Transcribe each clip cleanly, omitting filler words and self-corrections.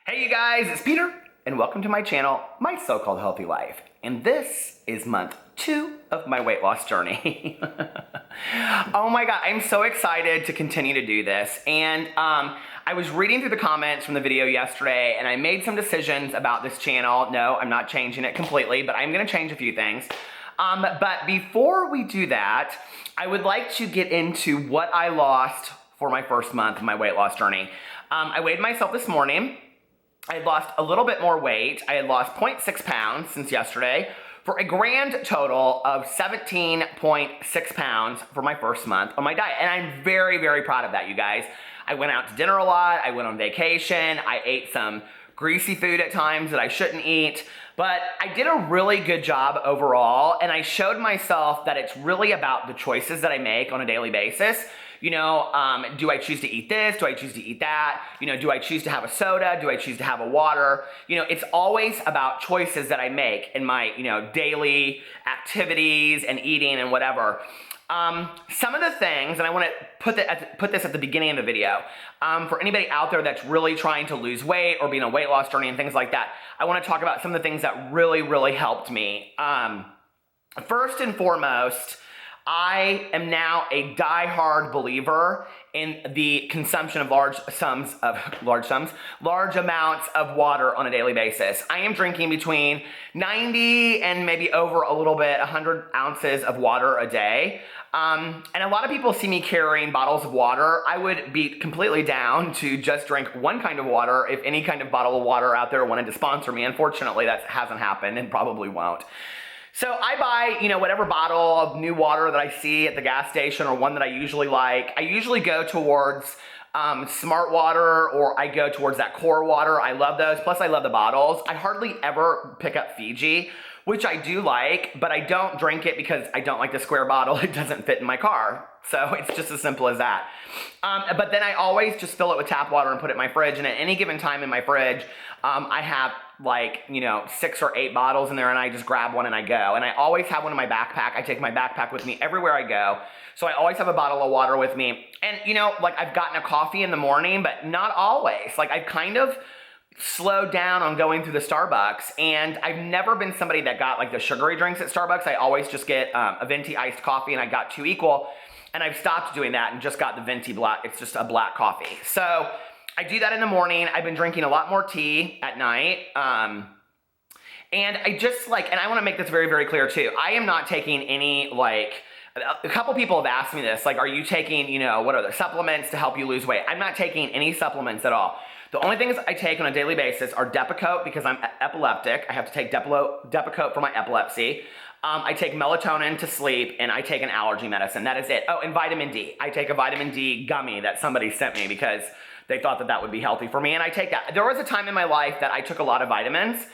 Hey you guys, it's Peter, and welcome to my channel, My So-Called Healthy Life. And this is month 2 of my weight loss journey. Oh my god, I'm so excited to continue to do this. And I was reading through the comments from the video yesterday, and I made some decisions about this channel. No, I'm not changing it completely, but I'm gonna change a few things. But before we do that, I would like to get into what I lost for my first month of my weight loss journey. I weighed myself this morning. I had lost a little bit more weight. I had lost 0.6 pounds since yesterday for a grand total of 17.6 pounds for my first month on my diet. And I'm very, very proud of that, you guys. I went out to dinner a lot. I went on vacation. I ate some greasy food at times that I shouldn't eat. But I did a really good job overall. And I showed myself that it's really about the choices that I make on a daily basis. You know, do I choose to eat this? Do I choose to eat that? You know, do I choose to have a soda? Do I choose to have a water? You know, it's always about choices that I make in my, daily activities and eating and whatever. Some of the things, and I want to put this at the beginning of the video, for anybody out there that's really trying to lose weight or be in a weight loss journey and things like that, I want to talk about some of the things that really, really helped me. First and foremost, I am now a die-hard believer in the consumption of large amounts of water on a daily basis. I am drinking between 90 and maybe over a little bit, 100 ounces of water a day. And a lot of people see me carrying bottles of water. I would be completely down to just drink one kind of water if any kind of bottle of water out there wanted to sponsor me. Unfortunately, that hasn't happened and probably won't. So I buy, whatever bottle of new water that I see at the gas station or one that I usually like. I usually go towards Smart Water, or I go towards that Core Water. I love those. Plus I love the bottles. I hardly ever pick up Fiji, which I do like, but I don't drink it because I don't like the square bottle. It doesn't fit in my car. So it's just as simple as that. But then I always just fill it with tap water and put it in my fridge. And at any given time in my fridge, I have 6 or 8 bottles in there, and I just grab one and I go. And I always have one in my backpack. I take my backpack with me everywhere I go. So I always have a bottle of water with me. And I've gotten a coffee in the morning, but not always. I've kind of slowed down on going through the Starbucks, and I've never been somebody that got the sugary drinks at Starbucks. I always just get a venti iced coffee, and I got 2 equal. And I've stopped doing that and just got the venti black. It's just a black coffee. So I do that in the morning. I've been drinking a lot more tea at night. And I just and I want to make this very, very clear too. I am not taking any a couple people have asked me this, are you taking, what are the supplements to help you lose weight? I'm not taking any supplements at all. The only things I take on a daily basis are Depakote because I'm epileptic. I have to take Depakote for my epilepsy. I take melatonin to sleep, and I take an allergy medicine. That is it. Oh, and vitamin D. I take a vitamin D gummy that somebody sent me because they thought that would be healthy for me, and I take that. There was a time in my life that I took a lot of vitamins.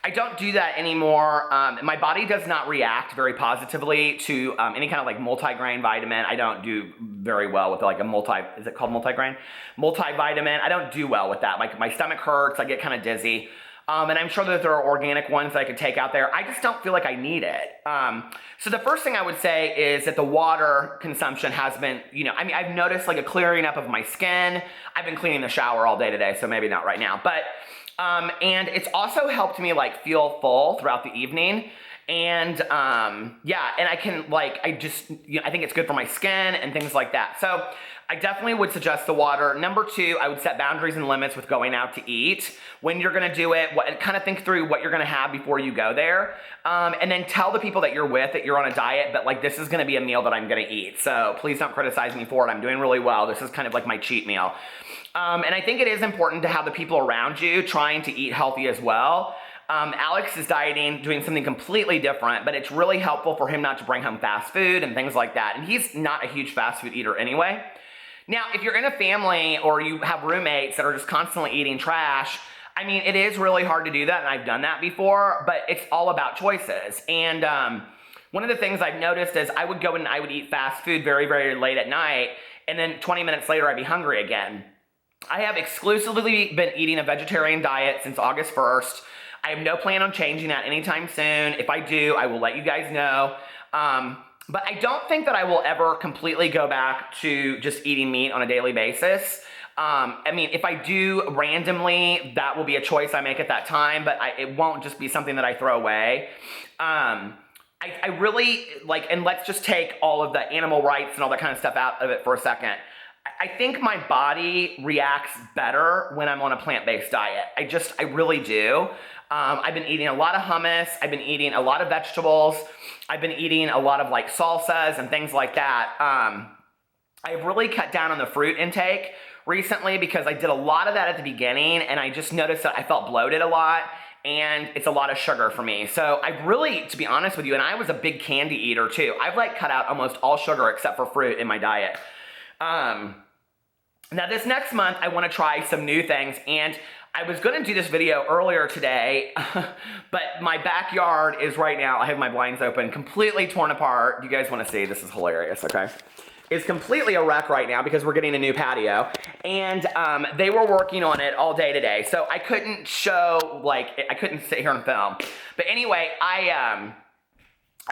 I don't do that anymore. My body does not react very positively to any kind of multigrain vitamin. I don't do very well with is it called multigrain? Multivitamin. I don't do well with that. My stomach hurts. I get kind of dizzy. And I'm sure that there are organic ones that I could take out there. I just don't feel like I need it. So the first thing I would say is that the water consumption has been, I've noticed a clearing up of my skin. I've been cleaning the shower all day today, so maybe not right now. But, and it's also helped me feel full throughout the evening. And, and I can I think it's good for my skin and things like that. So I definitely would suggest the water. Number 2, I would set boundaries and limits with going out to eat. When you're gonna do it, kind of think through what you're gonna have before you go there. And then tell the people that you're with that you're on a diet, but this is gonna be a meal that I'm gonna eat. So please don't criticize me for it. I'm doing really well. This is kind of my cheat meal. And I think it is important to have the people around you trying to eat healthy as well. Alex is dieting, doing something completely different, but it's really helpful for him not to bring home fast food and things like that. And he's not a huge fast food eater anyway. Now, if you're in a family or you have roommates that are just constantly eating trash, it is really hard to do that, and I've done that before, but it's all about choices. And one of the things I've noticed is I would go and I would eat fast food very, very late at night, and then 20 minutes later I'd be hungry again. I have exclusively been eating a vegetarian diet since August 1st. I have no plan on changing that anytime soon. If I do, I will let you guys know. But I don't think that I will ever completely go back to just eating meat on a daily basis. I mean, if I do randomly, that will be a choice I make at that time, but it won't just be something that I throw away. I really like, and let's just take all of the animal rights and all that kind of stuff out of it for a second. I think my body reacts better when I'm on a plant-based diet. I really do. I've been eating a lot of hummus. I've been eating a lot of vegetables. I've been eating a lot of like salsas and things like that. I've really cut down on the fruit intake recently because I did a lot of that at the beginning, and I just noticed that I felt bloated a lot, and it's a lot of sugar for me. So I really, to be honest with you, and I was a big candy eater too. I've like cut out almost all sugar except for fruit in my diet. Now this next month, I want to try some new things, and I was going to do this video earlier today, but my backyard is right now, I have my blinds open, completely torn apart. You guys want to see? This is hilarious, okay? It's completely a wreck right now because we're getting a new patio, and they were working on it all day today, so I couldn't show, like, I couldn't sit here and film. But anyway, I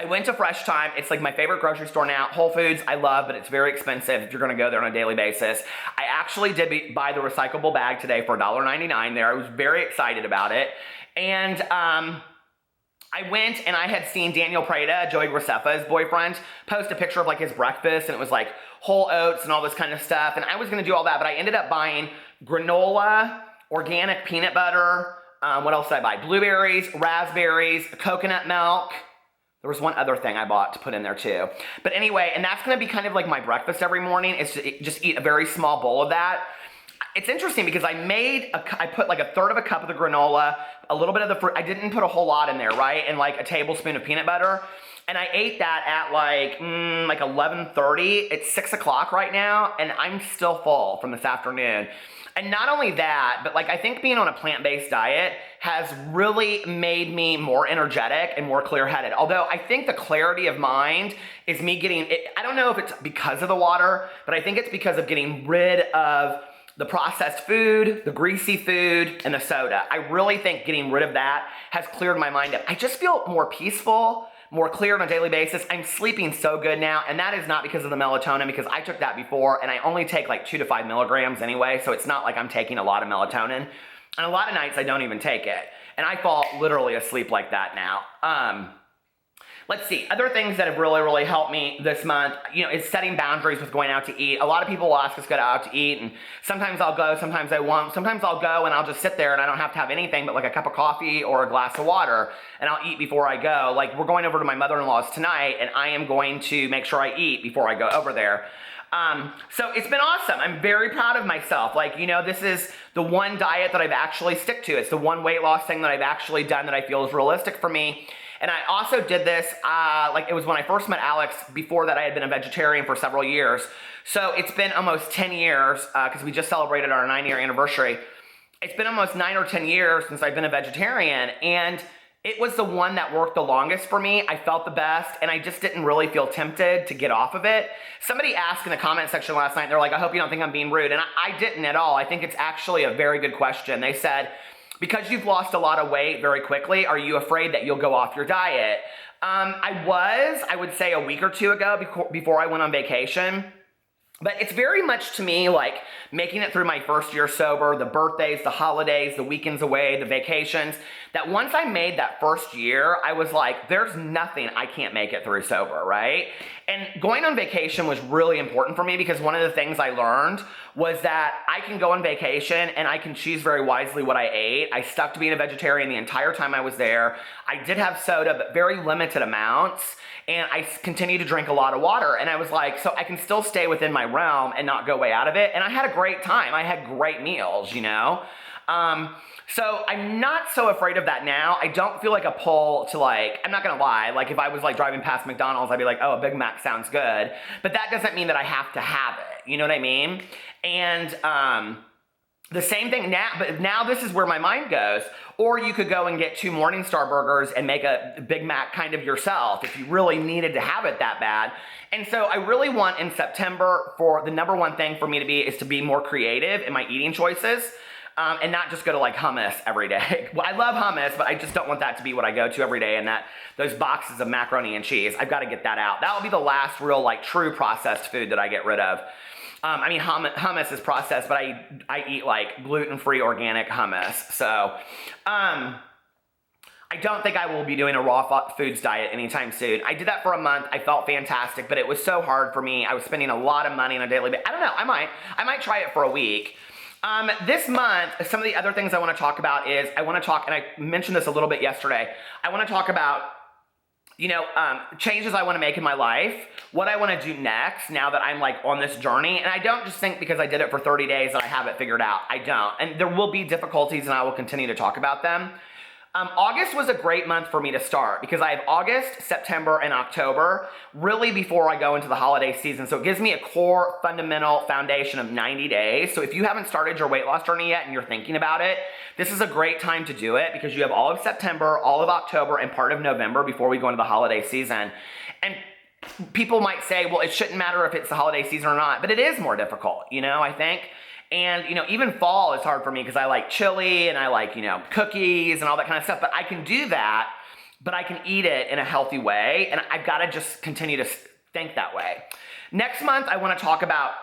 went to Fresh Time. It's like my favorite grocery store now. Whole Foods, I love, but it's very expensive if you're gonna go there on a daily basis. I actually did buy the recyclable bag today for $1.99 there. I was very excited about it. And I went and I had seen Daniel Prada, Joey Graceffa's boyfriend, post a picture of like his breakfast, and it was like whole oats and all this kind of stuff. And I was gonna do all that, but I ended up buying granola, organic peanut butter, what else did I buy? Blueberries, raspberries, coconut milk. There was one other thing I bought to put in there too. But anyway, and that's gonna be kind of like my breakfast every morning, is to just eat a very small bowl of that. It's interesting because I put like a third of a cup of the granola, a little bit of the fruit. I didn't put a whole lot in there, right? And like a tablespoon of peanut butter. And I ate that at like 11:30. It's 6 o'clock right now, and I'm still full from this afternoon. And not only that, but like I think being on a plant-based diet has really made me more energetic and more clear-headed. Although I think the clarity of mind is me getting, I don't know if it's because of the water, but I think it's because of getting rid of the processed food, the greasy food, and the soda. I really think getting rid of that has cleared my mind up. I just feel more peaceful, more clear on a daily basis. I'm sleeping so good now, and that is not because of the melatonin, because I took that before, and I only take like 2 to 5 milligrams anyway, so it's not like I'm taking a lot of melatonin. And a lot of nights I don't even take it, and I fall literally asleep like that now. Let's see, other things that have really, really helped me this month, is setting boundaries with going out to eat. A lot of people will ask us to go out to eat, and sometimes I'll go, sometimes I won't. Sometimes I'll go and I'll just sit there and I don't have to have anything but like a cup of coffee or a glass of water, and I'll eat before I go. Like we're going over to my mother-in-law's tonight, and I am going to make sure I eat before I go over there. So it's been awesome. I'm very proud of myself. Like, this is the one diet that I've actually stick to. It's the one weight loss thing that I've actually done that I feel is realistic for me. And I also did this, it was when I first met Alex. Before that, I had been a vegetarian for several years. So it's been almost 10 years, because we just celebrated our 9-year anniversary. It's been almost 9 or 10 years since I've been a vegetarian, and it was the one that worked the longest for me. I felt the best, and I just didn't really feel tempted to get off of it. Somebody asked in the comment section last night, they're like, I hope you don't think I'm being rude. And I didn't at all. I think it's actually a very good question. They said, because you've lost a lot of weight very quickly, are you afraid that you'll go off your diet? I would say a week or two ago before I went on vacation. But it's very much to me like making it through my first year sober, the birthdays, the holidays, the weekends away, the vacations, that once I made that first year, I was like, there's nothing I can't make it through sober, right? And going on vacation was really important for me because one of the things I learned was that I can go on vacation and I can choose very wisely what I ate. I stuck to being a vegetarian the entire time I was there. I did have soda, but very limited amounts. And I continue to drink a lot of water. And I was like, so I can still stay within my realm and not go way out of it. And I had a great time. I had great meals, So I'm not so afraid of that now. I don't feel like a pull to I'm not gonna lie, if I was driving past McDonald's, I'd be like, oh, a Big Mac sounds good. But that doesn't mean that I have to have it. You know what I mean? And the same thing now, but now this is where my mind goes. Or you could go and get 2 Morningstar burgers and make a Big Mac kind of yourself if you really needed to have it that bad. And so I really want in September for the number one thing for me is to be more creative in my eating choices. And not just go to hummus every day. Well, I love hummus, but I just don't want that to be what I go to every day, and those boxes of macaroni and cheese. I've got to get that out. That will be the last real true processed food that I get rid of. I mean, hummus is processed, but I eat like gluten-free organic hummus. So, I don't think I will be doing a raw foods diet anytime soon. I did that for a month. I felt fantastic, but it was so hard for me. I was spending a lot of money on a daily basis. I don't know. I might try it for a week. This month, some of the other things I want to talk about is I want to talk, and I mentioned this a little bit yesterday. I want to talk about, changes I want to make in my life, what I want to do next now that I'm like on this journey. And I don't just think because I did it for 30 days that I have it figured out. I don't. And there will be difficulties, and I will continue to talk about them. August was a great month for me to start because I have August, September, and October really before I go into the holiday season. So it gives me a core fundamental foundation of 90 days. So if you haven't started your weight loss journey yet and you're thinking about it, this is a great time to do it because you have all of September, all of October, and part of November before we go into the holiday season. And people might say, well, it shouldn't matter if it's the holiday season or not, but it is more difficult, I think. And, even fall is hard for me because I like chili and I like, cookies and all that kind of stuff. But I can do that, but I can eat it in a healthy way. And I've got to just continue to think that way. Next month, I want to talk about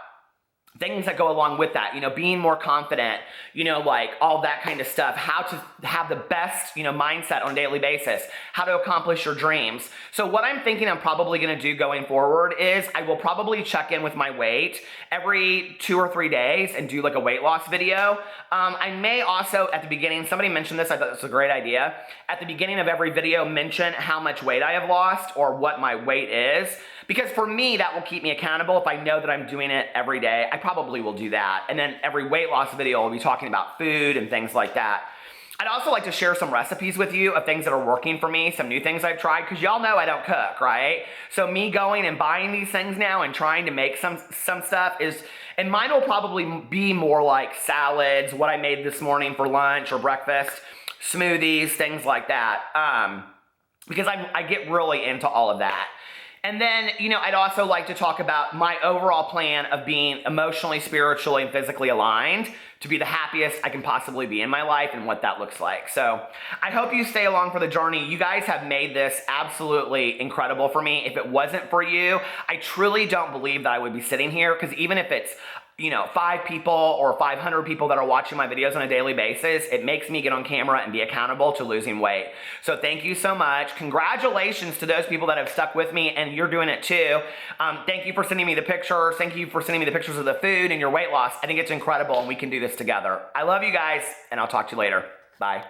things that go along with that, being more confident, like all that kind of stuff, how to have the best, mindset on a daily basis, how to accomplish your dreams. So what I'm thinking I'm probably going to do going forward is I will probably check in with my weight every 2 or 3 days and do like a weight loss video. I may also at the beginning, somebody mentioned this, I thought this was a great idea. At the beginning of every video, mention how much weight I have lost or what my weight is. Because for me, that will keep me accountable. If I know that I'm doing it every day, I probably will do that. And then every weight loss video will be talking about food and things like that. I'd also like to share some recipes with you of things that are working for me, some new things I've tried, because y'all know I don't cook, right? So me going and buying these things now and trying to make some stuff is, and mine will probably be more like salads, what I made this morning for lunch or breakfast, smoothies, things like that, because I get really into all of that. And then, I'd also like to talk about my overall plan of being emotionally, spiritually, and physically aligned to be the happiest I can possibly be in my life and what that looks like. So I hope you stay along for the journey. You guys have made this absolutely incredible for me. If it wasn't for you, I truly don't believe that I would be sitting here because even if it's 5 people or 500 people that are watching my videos on a daily basis, it makes me get on camera and be accountable to losing weight. So thank you so much. Congratulations to those people that have stuck with me, and you're doing it too. Thank you for sending me the pictures. Thank you for sending me the pictures of the food and your weight loss. I think it's incredible, and we can do this together. I love you guys, and I'll talk to you later. Bye.